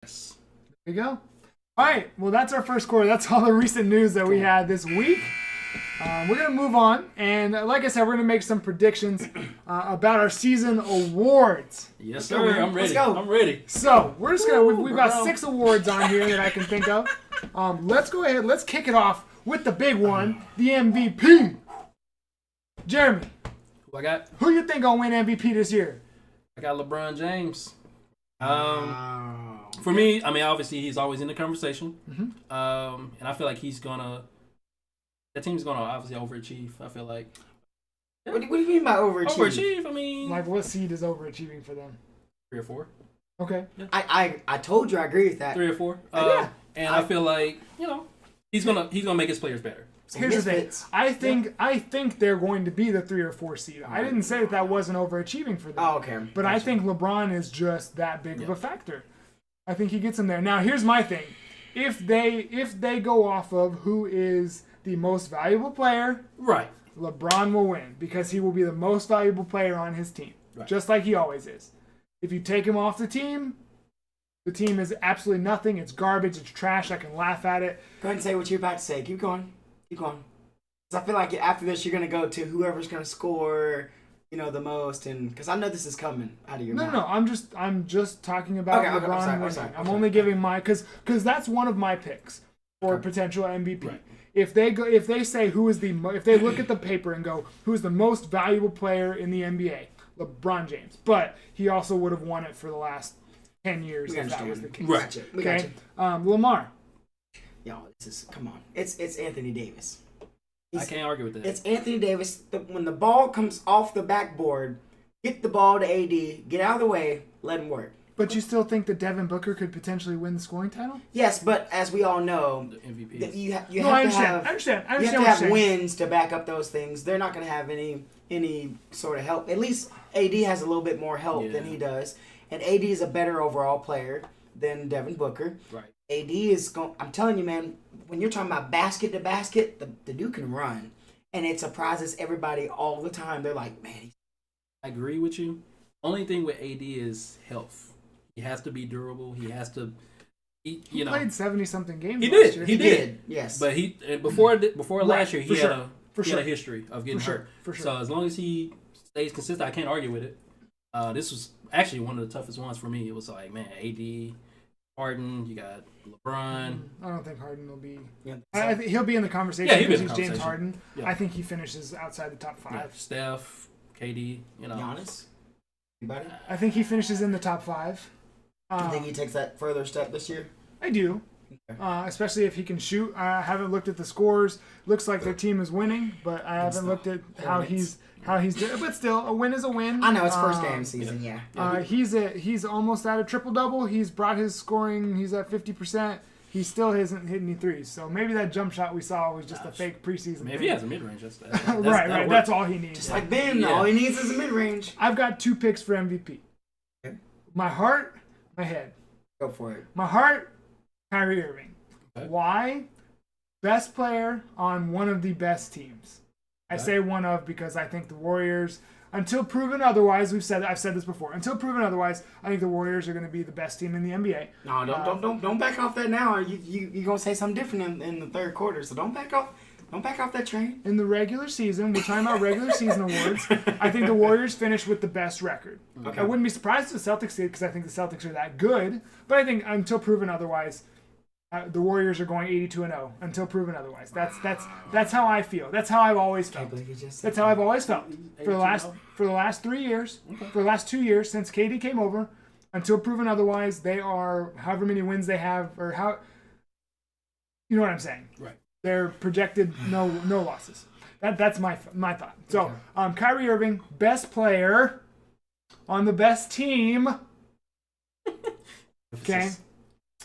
Yes. There you go. All right. Well, that's our first quarter. That's all the recent news that we had this week. We're going to move on. And like I said, we're going to make some predictions about our season awards. Yes, sir. I'm ready. Let's go. I'm ready. So we're just going to, we've got 6 awards on here that I can think of. Let's go ahead. Let's kick it off with the big one, the MVP. Jeremy, Who I got? who you think gonna win MVP this year? I got LeBron James. For me, I mean, obviously he's always in the conversation. And I feel like that team's gonna obviously overachieve. I feel like. What do you mean by overachieve? Overachieve, I mean, Like, what seed is overachieving for them? 3 or 4. Okay. I told you I agree with that. 3 or 4. Yeah. And I feel like, he's gonna make his players better. Here's the thing. Misfits. I think they're going to be the 3 or 4 seed. I didn't say that wasn't overachieving for them. Oh, okay. But I think LeBron is just that big of a factor. I think he gets them there. Now, here's my thing. If they go off of who is the most valuable player, Right. LeBron will win because he will be the most valuable player on his team, just like he always is. If you take him off the team is absolutely nothing. It's garbage. It's trash. I can laugh at it. Go ahead and say what you're about to say. Keep going. Keep going. 'Cause I feel like after this, you're going to go to whoever's going to score, the most. And because I know this is coming out of your mouth. No. I'm just talking about Okay, LeBron I'm winning. sorry. I'm only giving my because that's one of my picks for potential MVP. Right. If they say if they look at the paper and go who's the most valuable player in the NBA, LeBron James. But he also would have won it for the last 10 years if that was the case. Right. Gotcha. We got you. Lamar. Yo, come on. It's Anthony Davis. I can't argue with that. It's Anthony Davis. When the ball comes off the backboard, get the ball to AD, get out of the way, let him work. But you still think that Devin Booker could potentially win the scoring title? Yes, but as we all know, The MVP. that you have I to have understand. you have what to you're have saying. wins to back up those things. They're not going to have any sort of help. At least AD has a little bit more help than he does, and AD is a better overall player than Devin Booker. Right. AD is going. I'm telling you, man. When you're talking about basket to basket, the dude can run, and it surprises everybody all the time. They're like, man. I agree with you. Only thing with AD is health. He has to be durable. He has to. He played 70-something games. He last did. year. He did. Yes. But before last year, he had a history of getting hurt. For sure. So as long as he stays consistent, I can't argue with it. This was actually one of the toughest ones for me. It was like, man, AD, Harden, you got LeBron. I don't think Harden will be. Yeah. I think he'll be in the conversation Yeah, he'll be because in the he's James conversation. Harden. Yeah. I think he finishes outside the top 5. Yeah, Steph, KD, Giannis. Anybody? I think he finishes in the top 5. You think he takes that further step this year? I do. Especially if he can shoot. I haven't looked at the scores. Looks like their team is winning, but I haven't looked at how he's doing. But still, a win is a win. I know it's first game season. Yeah. He's almost at a triple double. He's brought his scoring. He's at 50%. He still hasn't hit any threes. So maybe that jump shot we saw was just a fake preseason. I mean, if thing. he has a mid range, that's right. That's all he needs. Just like Ben, Yeah. all he needs is a mid range. I've got 2 picks for MVP. Okay. My heart, my head. Go for it. My heart, Kyrie Irving. Okay. Why? Best player on one of the best teams. I Okay. say one of because I think the Warriors, until proven otherwise, I've said this before. Until proven otherwise, I think the Warriors are going to be the best team in the NBA. No, don't back off that now. You gonna say something different in the third quarter. So don't back off. Don't back off that train. In the regular season, we're talking about regular season awards. I think the Warriors finished with the best record. Okay. I wouldn't be surprised if the Celtics did because I think the Celtics are that good. But I think until proven otherwise, the Warriors are going 82-0 until proven otherwise. That's how I feel. That's how I've always felt. That's how I've always felt for the last 3 years, for the last 2 years since KD came over. Until proven otherwise, they are however many wins they have, or how. You know what I'm saying? Right. They're projected no losses. That's my thought. So Kyrie Irving, best player on the best team. Okay.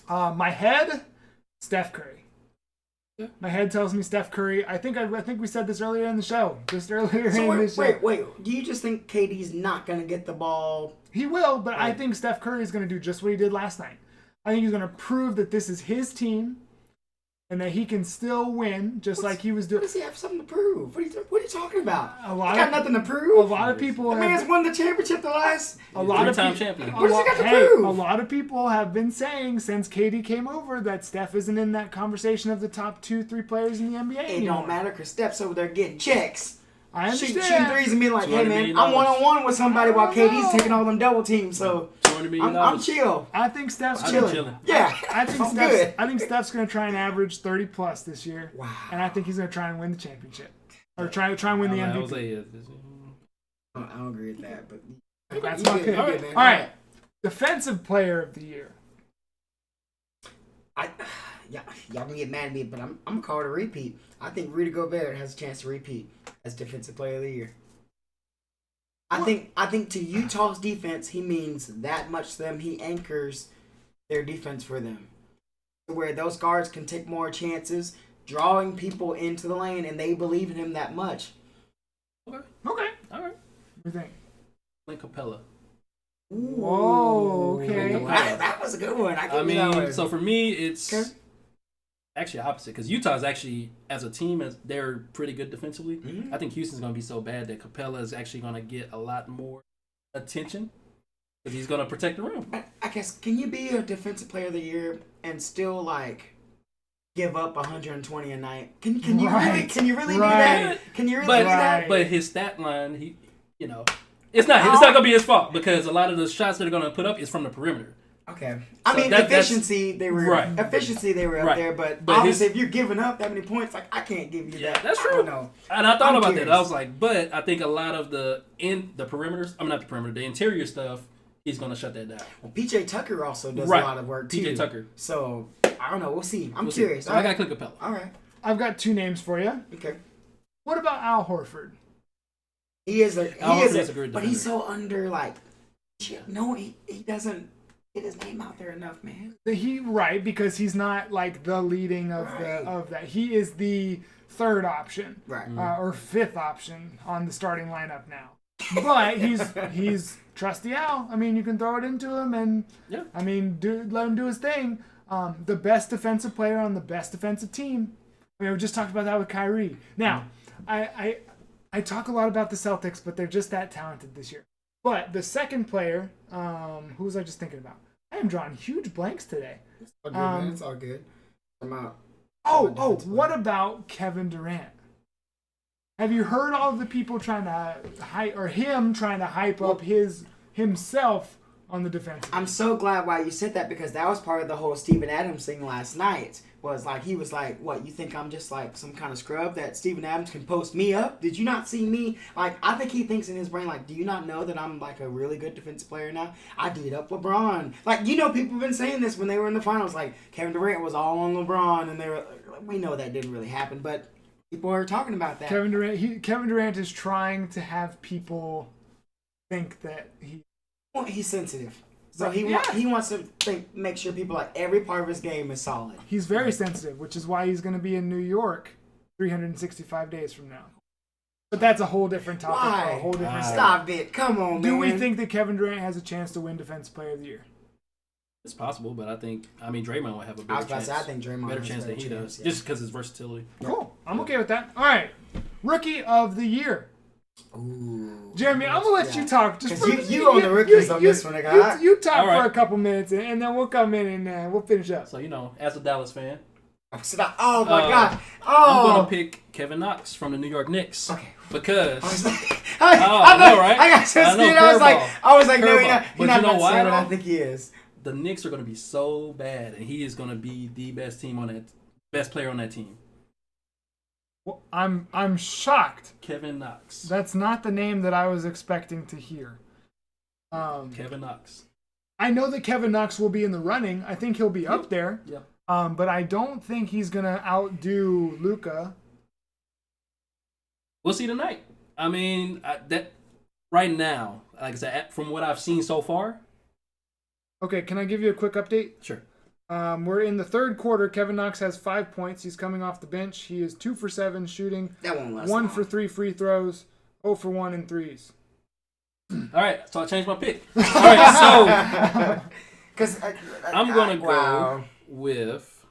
My head, Steph Curry. Yeah. My head tells me Steph Curry. I think we said this earlier in the show. Just earlier So in the show. wait. Do you just think KD's not gonna get the ball? He will, but I Right. think Steph Curry is going to do just what he did last night. I think he's going to prove that this is his team. and that he can still win, just like he was doing. What does he have something to prove? What are you talking about? A He lot got of nothing to prove. a lot of people The man's won the championship the last. a lot of three-time champion. What does he got to hey, prove? a lot of people have been saying since KD came over that Steph isn't in that conversation of the top 2-3 players in the NBA It anymore. don't matter because Steph's over there getting checks. I Shooting understand. threes and being like, hey $200 man, million. I'm 1-on-1 with somebody while I don't KD's know. taking all them double teams. So $200 million. I'm chill. I think Steph's I'm chilling. chilling. Yeah, I think I'm Steph's, good. I think Steph's going to try and average 30 plus this year. Wow. And I think he's going to try and win the championship. Or try and win the I MVP. was like, I don't agree with that, but That's you my good, pick. you All good, man. right. Defensive player of the year. Y'all can get mad at me, but I'm gonna call it a repeat. I think Rudy Gobert has a chance to repeat as defensive player of the year. I think to Utah's defense, he means that much to them. He anchors their defense for them, where those guards can take more chances, drawing people into the lane, and they believe in him that much. Okay. all right. What do you think? Clint Capella. Whoa, okay. Wow. That was a good one. I mean, so for me, it's Okay. actually opposite because Utah's actually, as a team, they're pretty good defensively. Mhm. I think Houston's going to be so bad that Capella is actually going to get a lot more attention because he's going to protect the rim. I guess, can you be a defensive player of the year and still like give up 120 a night? Can you Right. really do Right. that? Can you really But do that? but his stat line, it's not going to be his fault because a lot of the shots that they're going to put up is from the perimeter. Okay. So I mean, that's- efficiency they were Right. up Right. there, but But obviously if you're giving up that many points, like I can't give you that. That's I true. don't know. And I thought I'm about curious. that. I was like, but I think a lot of the perimeters, not the perimeter, the interior stuff, he's going to shut that down. Well, PJ Tucker also does Right. a lot of work too. PJ Tucker. So I don't know. We'll see. I'm We'll see. curious. So All I got right. Clint Capella. All right. I've got two names for you. Okay. What about Al Horford? He is a great but he's defender. so under like. No, he doesn't get his name out there enough, man. Because he's not like the leading of that. He is the third option. Right. Or fifth option on the starting lineup now. But he's trusty Al. I mean, you can throw it into him, and Yeah. I mean, let him do his thing. The best defensive player on the best defensive team. I mean, we just talked about that with Kyrie. Now, I talk a lot about the Celtics, but they're just that talented this year. But the second player, who was I just thinking about? I am drawing huge blanks today. It's all good, man. It's all good. I'm out. What about Kevin Durant? Have you heard all of the people trying to hype up himself on the defense? I'm so glad why you said that because that was part of the whole Steven Adams thing last night. Was like he was like, "What, you think I'm just like some kind of scrub that Steven Adams can post me up? Did you not see me?" Like I think he thinks in his brain like, "Do you not know that I'm like a really good defensive player now? I did up LeBron." Like people have been saying this when they were in the finals. Like Kevin Durant was all on LeBron, and they were. We know that didn't really happen, but people are talking about that. Kevin Durant is trying to have people think that He's sensitive. So he Yeah. wants to make sure people like every part of his game is solid. he's very sensitive, which is why he's going to be in New York 365 days from now. But that's a whole different topic. Why? For a whole different Stop it! Come on, Do man. we think that Kevin Durant has a chance to win Defensive Player of the Year? It's possible, but I think Draymond will have a I better was about chance. to say I think Draymond better has a chance than better he chance, does, yeah. just because his versatility. Cool. I'm okay with that. All right. Rookie of the Year. Ooh. Jeremy, I'm going to let you talk. Just 'Cause you own the rookies on this one, I got. You talk All right. for a couple minutes, and then we'll come in and we'll finish up. So as a Dallas fan, Oh my God! I'm Oh. gonna pick Kevin Knox from the New York Knicks. Okay. Because I was like, I know, right? I got so I know, scared. I was like, no, curveball. he's not. But you know about why, to. I though? don't think he is. the Knicks are gonna be so bad, and he is gonna be the best player on that team. Well, I'm shocked. Kevin Knox. That's not the name that I was expecting to hear. Kevin Knox. I know that Kevin Knox will be in the running. I think he'll be up there. Yeah. But I don't think he's gonna outdo Luka. We'll see tonight. I mean, that right now, like I said, from what I've seen so far. Okay, can I give you a quick update? Sure. We're in the third quarter. Kevin Knox has 5 points. He's coming off the bench. He is 2 for 7 shooting, That won't last 1 long. for 3 free throws, 0 for 1 in threes. All right, so I changed my pick. All right, so Because I'm gonna go Wow. with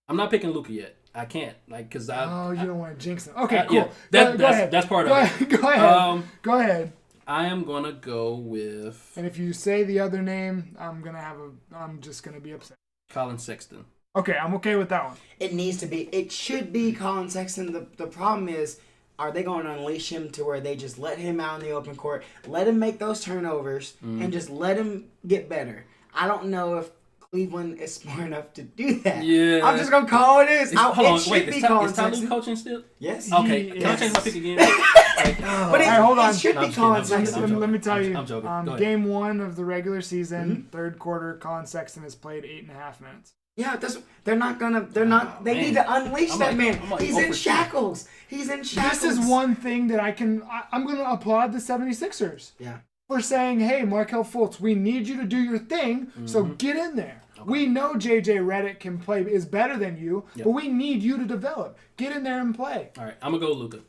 I'm not picking Luka yet. I can't, because I. Oh, you don't want to jinx him. Okay, cool. Yeah, Go ahead. That's part of it. Go ahead. Go ahead. I am gonna go with. And if you say the other name, I'm just gonna be upset. Colin Sexton. Okay, I'm okay with that one. It needs to be. It should be Colin Sexton. The problem is, are they going to unleash him to where they just let him out in the open court, let him make those turnovers, and just let him get better? I don't know if Cleveland is smart enough to do that. Yeah. I'm just going to call it is. Hold on, wait, is Colin Ty Lue Sexton coaching still? Yes. Okay, can I change my pick again? But hold on. It should be Colin Sexton. Let me tell you. I'm joking. Game 1 of the regular season, third quarter, Colin Sexton has played 8.5 minutes. Yeah, they're not gonna. They're not. They need to unleash that man. He's in shackles. He's in shackles. This is one thing that I'm gonna applaud the 76ers. Yeah. For saying, hey, Markelle Fultz, we need you to do your thing, so get in there. Okay. We know JJ Redick can play, is better than you, but we need you to develop. Get in there and play. All right, I'm gonna go Luka.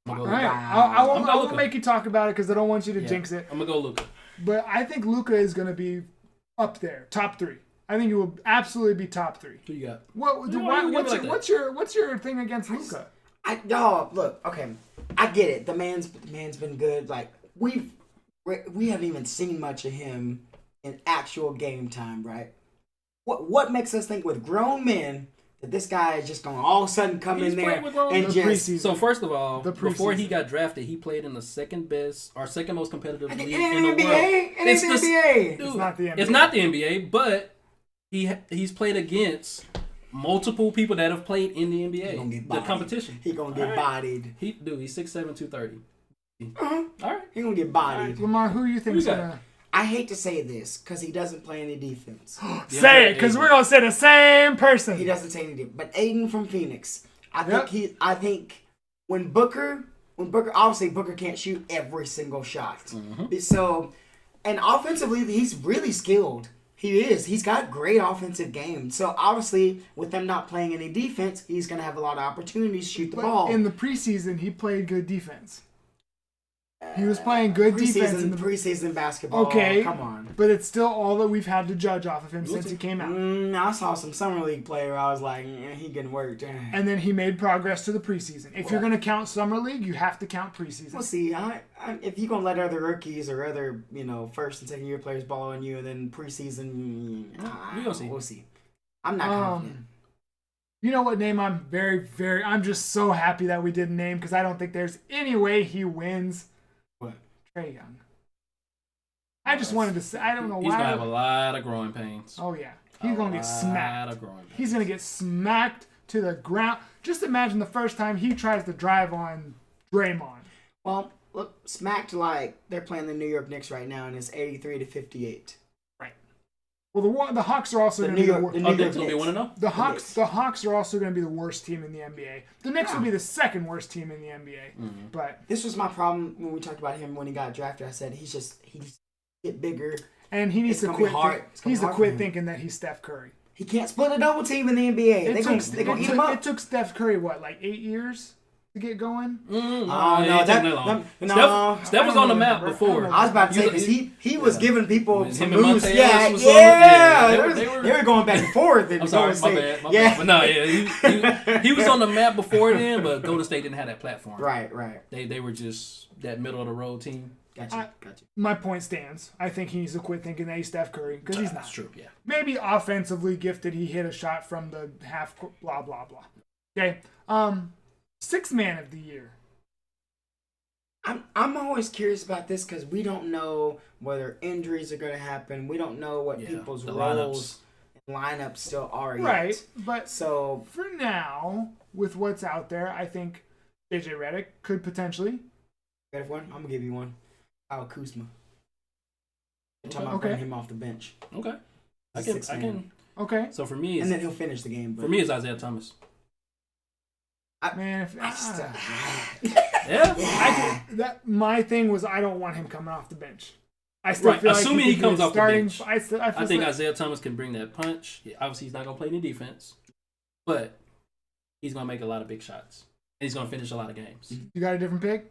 All right, I won't make you talk about it because I don't want you to jinx it. I'm gonna go Luka. But I think Luka is gonna be up there, top 3. I think it will absolutely be top 3. Who you got? What's your thing against Luka? Look, okay, I get it. The man's been good. Like we haven't even seen much of him in actual game time, right? What makes us think with grown men that this guy is just gonna all of a sudden come in there and just? So first of all, before he got drafted, he played in the second most competitive league in the world. It's the NBA. It's not the NBA. It's not the NBA, but he's played against multiple people that have played in the NBA. The competition. He gonna get bodied. He's 6'7", 230. All right. He gonna get bodied. Right. Lamar, who you think is gonna? I hate to say this because he doesn't play any defense. Say it, because we're gonna say the same person. He doesn't say any defense, but Aiden from Phoenix. I think when Booker, obviously Booker can't shoot every single shot. Mm-hmm. So, and offensively, he's really skilled. He is. He's got great offensive game. So, obviously, with them not playing any defense, he's going to have a lot of opportunities to shoot the ball. In the preseason, he played good defense. He was playing good defense in the preseason basketball. Okay, come on. But it's still all that we've had to judge off of him since he came out. I saw some summer league play where I was like, he getting worked. And then he made progress to the preseason. If you're going to count summer league, you have to count preseason. We'll see. If you're going to let other rookies or other first and second year players ball on you, and then preseason, we'll see. I'm not confident. You know what name I'm just so happy that we didn't name because I don't think there's any way he wins. What? Trae Young. I just wanted to say, I don't know why. He's going to have a lot of growing pains. Oh, yeah. He's going to get smacked. He's going to get smacked to the ground. Just imagine the first time he tries to drive on Draymond. Well, look, smacked like they're playing the New York Knicks right now, and it's 83-58. Right. Well, the Hawks are also going to be the worst. The Knicks going to be 1-0? The Hawks are also going to be the worst team in the NBA. The Knicks will be the second worst team in the NBA. Mm-hmm. But this was my problem when we talked about him when he got drafted. I said he get bigger. And he needs to quit. He needs to quit thinking that he's Steph Curry. He can't split a double team in the NBA. They're going to eat him up. It took Steph Curry, 8 years to get going? Steph was on the map before. I was about to say, because he was giving people some moves. They were going back and forth. I'm sorry, my bad. But no, he was on the map before then, but Golden State didn't have that platform. Right. They were just that middle of the road team. Gotcha. My point stands. I think he needs to quit thinking that he's Steph Curry because he's not. That's true. Yeah. Maybe offensively gifted, he hit a shot from the half. Blah blah blah. Okay. Sixth man of the year. I'm always curious about this because we don't know whether injuries are going to happen. We don't know what people's roles and lineups still are yet. Right. But so for now, with what's out there, I think JJ Redick could potentially. You got one? I'm gonna give you one. Kyle Kuzma. I'm talking about bringing him off the bench. Okay. I can. Okay. So for me, and then he'll finish the game. For me, it's Isaiah Thomas. My thing was I don't want him coming off the bench. I still feel like assuming he comes off the bench. I think Isaiah Thomas can bring that punch. Obviously, he's not gonna play any defense, but he's gonna make a lot of big shots. And he's gonna finish a lot of games. You got a different pick?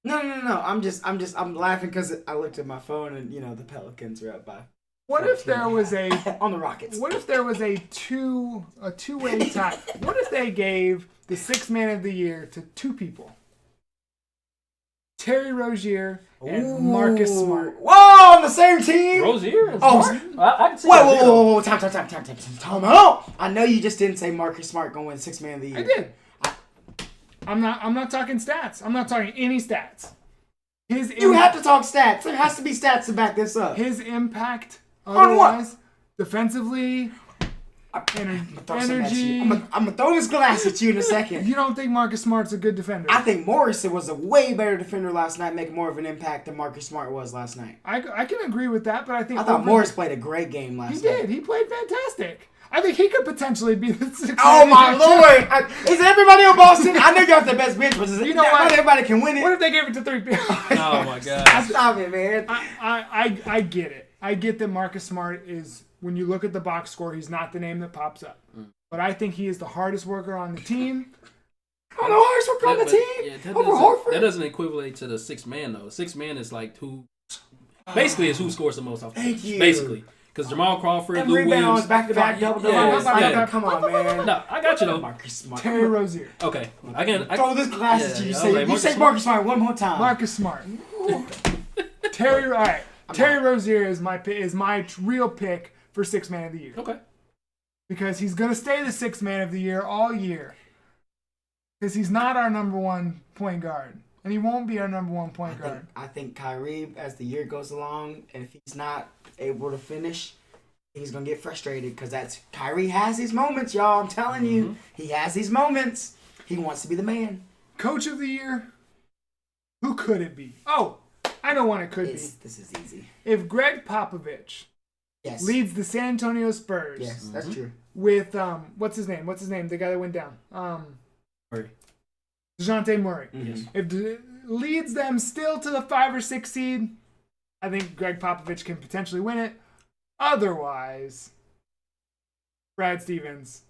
No. I'm laughing because I looked at my phone and the Pelicans are up by What if there was a on the Rockets? What if there was a two-way tie? What if they gave the Sixth Man of the Year to two people? Terry Rozier and Marcus Smart. Whoa, on the same team? Rozier? Oh, I can see whoa, time out. I know you just didn't say Marcus Smart going to win Sixth Man of the Year. I did. I'm not talking stats. I'm not talking any stats. You have to talk stats. There has to be stats to back this up. His impact, on what? Defensively, energy. I'm gonna throw this glass at you in a second. You don't think Marcus Smart's a good defender? I think Morrison was a way better defender last night, making more of an impact than Marcus Smart was last night. I can agree with that, but I thought Morris played a great game last night. He did. He played fantastic. I think he could potentially be the Sixth. Oh my Lord! Is everybody on Boston? I know you have the best bench, but you know what? Everybody can win it. What if they gave it to three people? Oh my God! Stop it, man. I get it. I get that Marcus Smart is, when you look at the box score, he's not the name that pops up. But I think he is the hardest worker on the team. Oh, the hardest worker on the team? Over Horford? That doesn't equivalent to the sixth man, though. Sixth man is like basically is who scores the most off the bench. Basically. Because Jamal Crawford, and Lou rebounds, Williams, back-to-back, double-double. Come on, man. No, I got you though. Marcus Smart. Terry Rozier. Okay, I throw this glass at you. You say Marcus Smart one more time. Marcus Smart. Terry. All right. Terry Rozier is my real pick for Sixth Man of the Year. Okay. Because he's gonna stay the Sixth Man of the Year all year. Because he's not our number one point guard. And he won't be our number one point guard. I think Kyrie, as the year goes along, and if he's not able to finish, he's going to get frustrated because Kyrie has these moments, y'all. I'm telling you. He has these moments. He wants to be the man. Coach of the Year? Who could it be? Oh, I know one it could be. This is easy. If Greg Popovich leads the San Antonio Spurs. Yes, that's true. With, what's his name? The guy that went down. Murray. DeJounte Murray. Yes. If leads them still to the 5 or 6 seed, I think Greg Popovich can potentially win it. Otherwise, Brad Stevens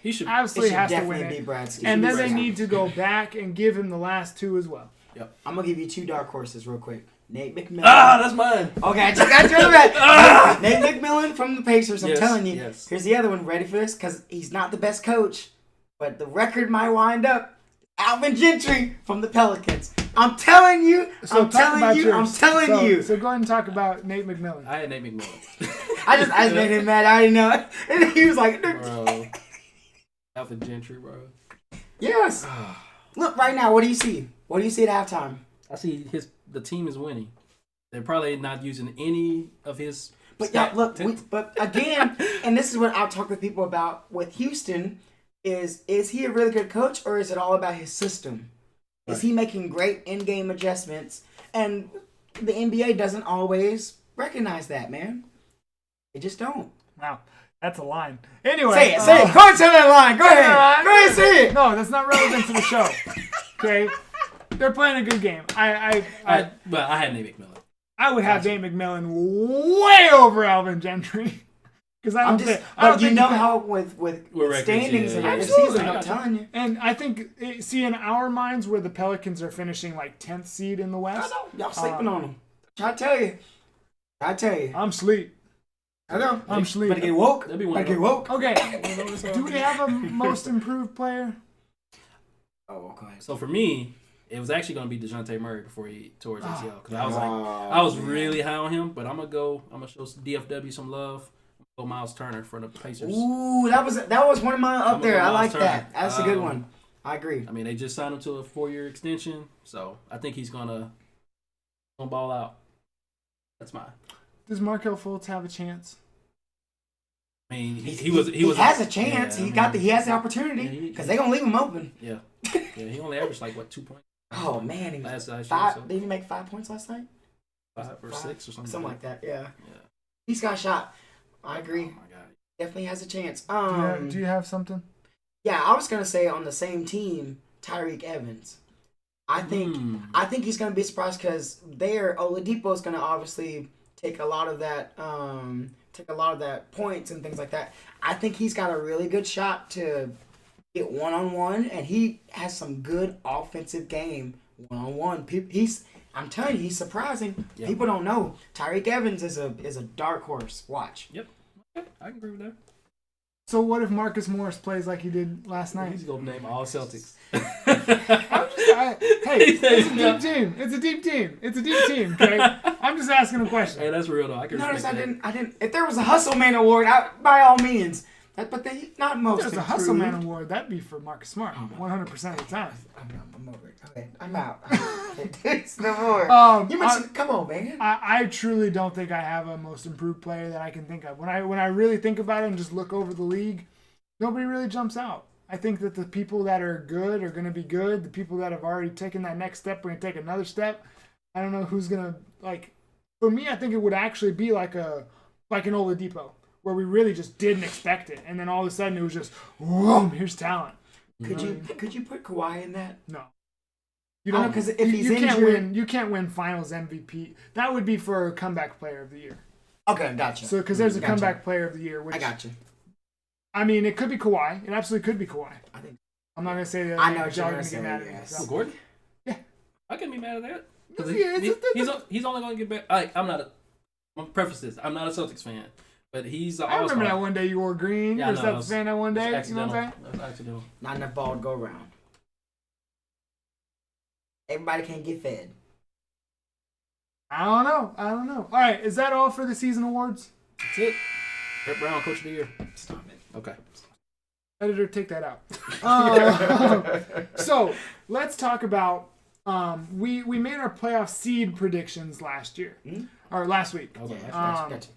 he should absolutely has to win it. Brad Stevens. And then they need to go back and give him the last 2 as well. Yep. I'm going to give you 2 dark horses real quick. Nate McMillan. That's mine. Okay, I just got you on the back. Nate McMillan from the Pacers, I'm telling you. Yes. Here's the other one. Ready for this? Because he's not the best coach, but the record might wind up. Alvin Gentry from the Pelicans. I'm telling you. I'm telling you. So go ahead and talk about Nate McMillan. I had Nate McMillan. I just made him mad. I already know it. And he was like, bro. Alvin Gentry, bro. Yes. Look, right now, what do you see? What do you see at halftime? I see the team is winning. They're probably not using any of his. But but again, and this is what I'll talk with people about with Houston. Is he a really good coach, or is it all about his system? Right. Is he making great in-game adjustments? And the NBA doesn't always recognize that, man. They just don't. Wow, that's a line. Anyway, say it. Go ahead and say that line. Go ahead. Go ahead and say it. No, that's not relevant to the show. Okay, they're playing a good game. But I had Nate McMillan. I would have Nate McMillan way over Alvin Gentry. Because I don't think how with standings and the season, I'm telling you. And I think, in our minds, where the Pelicans are finishing like 10th seed in the West. I know. Y'all sleeping on them. I tell you. I'm sleep. I know. I'm sleep. Better get woke. Better get woke. Okay. Do we have a most improved player? Oh, okay. So for me, it was actually going to be DeJounte Murray before he tore his ACL. Because I was really high on him. But I'm going to show DFW some love. Miles Turner for the Pacers. Ooh, that was one of mine up there. I like that. That's a good one. I agree. I mean, they just signed him to a 4-year extension, so I think he's gonna ball out. That's mine. Does Markelle Fultz have a chance? I mean, he has a chance. Yeah, he has the opportunity because they're gonna leave him open. Yeah. He only averaged like 2 points. Oh man, he last year, did he make 5 points last night? 5 or 6 or something. Something like that. Yeah. He's got a shot. I agree. Oh my God. Definitely has a chance. Do you have something? Yeah, I was gonna say on the same team, Tyreek Evans. I think he's gonna be surprised because Oladipo is gonna obviously take a lot of that points and things like that. I think he's got a really good shot to get 1-on-1, and he has some good offensive game 1-on-1. I'm telling you, he's surprising. Yeah. People don't know. Tyreek Evans is a dark horse. Watch. Yep. Okay, I can agree with that. So what if Marcus Morris plays like he did last night? He's gonna name all Celtics. Hey, it's a deep team. It's a deep team. It's a deep team. Okay, I'm just asking a question. Hey, that's real though. I can Notice I respect that. didn't. If there was a Hustle Man award, by all means. But they not most. There's a Hustle Man award. That'd be for Marcus Smart, 100% of the time. I'm over it. Okay, I'm out. It's no more. You mentioned. Come on, man. I truly don't think I have a most improved player that I can think of. When I really think about it and just look over the league, nobody really jumps out. I think that the people that are good are going to be good. The people that have already taken that next step are going to take another step. I don't know who's going to, like, for me, I think it would actually be like an Oladipo, where we really just didn't expect it. And then all of a sudden it was just, whoa, here's talent. Could you put Kawhi in that? No. You don't, because if he's injured, you can't win Finals MVP. That would be for a comeback player of the year. Okay, gotcha. So because there's a comeback player of the year, which I got you. I mean, it could be Kawhi. It absolutely could be Kawhi. I think. I'm not gonna say that. I know what y'all you're gonna gonna get mad at me. yes. So. Gordon? Yeah. I couldn't be mad at that. Yeah, He's only going to get better. I'm gonna preface this. I'm not a Celtics fan, but he's. I remember that one day you wore green. Yeah, You were a Celtics fan that one day. You know what I'm saying? That was accidental. Not enough ball to go around. Everybody can't get fed. I don't know. All right, is that all for the season awards? That's it. Brett Brown, Coach of the Year. Stop it. Okay. Editor, take that out. So let's talk about. We made our playoff seed predictions last year, or last week. Okay. Gotcha.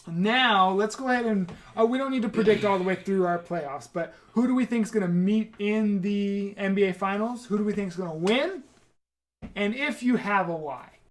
Now let's go ahead and we don't need to predict all the way through our playoffs, but who do we think is going to meet in the NBA Finals? Who do we think is going to win? And if you have a why,